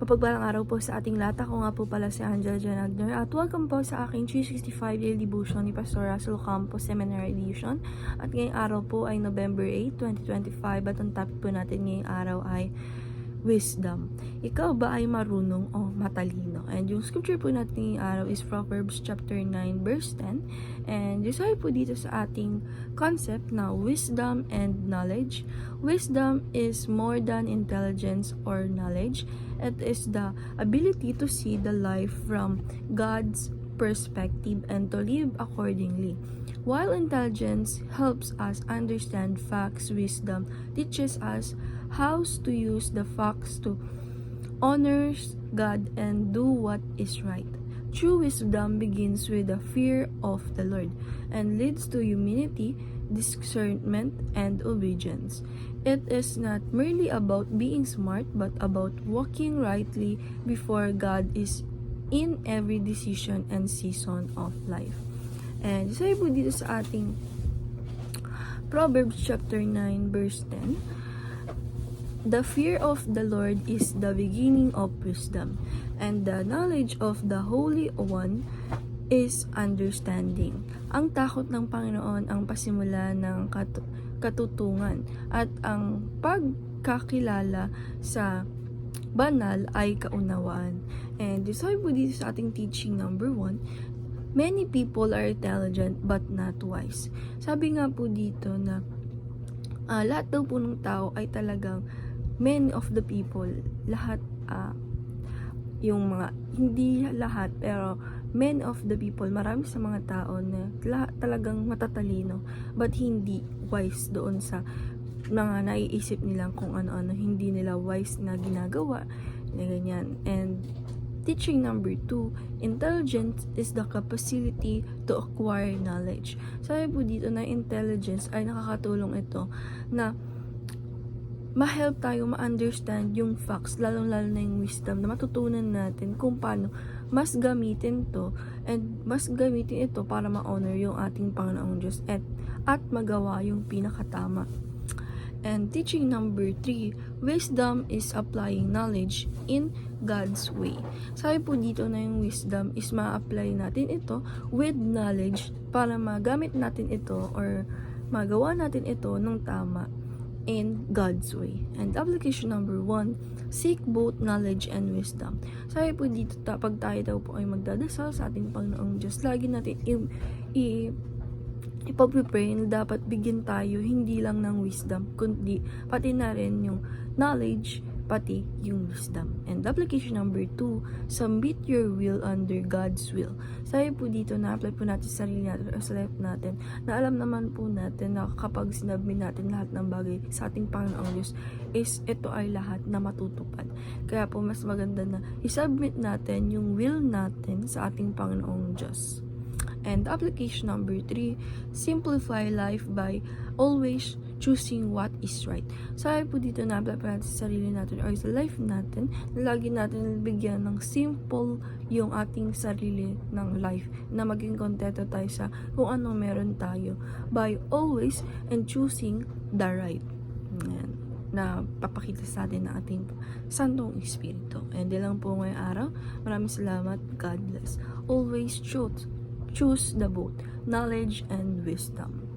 Mapagpalang araw po sa ating lahat. Ako nga po pala si Angela Janagner at welcome po sa aking 365 Daily Devotion ni Pastor Russell Campos Seminary Edition. At ngayong araw po ay November 8, 2025 at ang topic po natin ngayong araw ay wisdom. Ikaw ba ay marunong o matalino? And yung scripture po natin ngayong araw is Proverbs chapter 9 verse 10. And yung po dito sa ating concept na wisdom and knowledge. Wisdom is more than intelligence or knowledge. It is the ability to see the life from God's perspective and to live accordingly. While intelligence helps us understand facts, wisdom teaches us how to use the facts to honor God and do what is right. True wisdom begins with the fear of the Lord and leads to humility, discernment, and obedience. It is not merely about being smart but about walking rightly before God is in every decision and season of life. And sabi po dito sa ating Proverbs chapter 9 verse 10, the fear of the Lord is the beginning of wisdom, and the knowledge of the Holy One is understanding. Ang takot ng Panginoon ang pasimula ng katutungan, at ang pagkakilala sa banal ay kaunawaan. And sabi po dito sa ating teaching number 1, many people are intelligent but not wise. Sabi nga po dito na lahat daw po ng tao ay talagang many of the people, lahat yung mga, hindi lahat pero many of the people, marami sa mga tao na talagang matatalino but hindi wise doon sa mga naiisip nilang kung ano-ano, hindi nila wise na ginagawa na ganyan. And teaching number 2, intelligence is the capacity to acquire knowledge. Sabi po dito na intelligence ay nakakatulong ito na ma-help tayo ma-understand yung facts, lalong-lalo na yung wisdom, na matutunan natin kung paano mas gamitin to and mas gamitin ito para ma-honor yung ating Panginoong Diyos at magawa yung pinakatama. And teaching number 3, wisdom is applying knowledge in God's way. Sabi po dito na yung wisdom is ma-apply natin ito with knowledge para magamit natin ito or magawa natin ito ng tama in God's way. And application number 1, seek both knowledge and wisdom. Sabi po dito, pag tayo daw po ay magdadasal sa ating Panginoong Diyos, lagi natin ipag-pray na dapat bigyan tayo hindi lang ng wisdom, kundi pati na rin yung knowledge, pati yung wisdom. And application number 2, submit your will under God's will. Sabi po dito, na-apply po natin sa sarili natin o sa life natin, na alam naman po natin na kapag sinabi natin lahat ng bagay sa ating Panginoong Diyos, is ito ay lahat na matutupad. Kaya po mas maganda na isubmit natin yung will natin sa ating Panginoong Diyos. And application number 3, simplify life by always choosing what is right. Sabi po dito na apply natin sa sarili natin or sa life natin, na lagi natin bigyan ng simple yung ating sarili ng life, na maging kontento tayo sa kung ano meron tayo by always and choosing the right. Ayan, na papakita sa atin ng ating Santong Espiritu. And di lang po ngayong araw. Maraming salamat. God bless. Always choose the both knowledge and wisdom.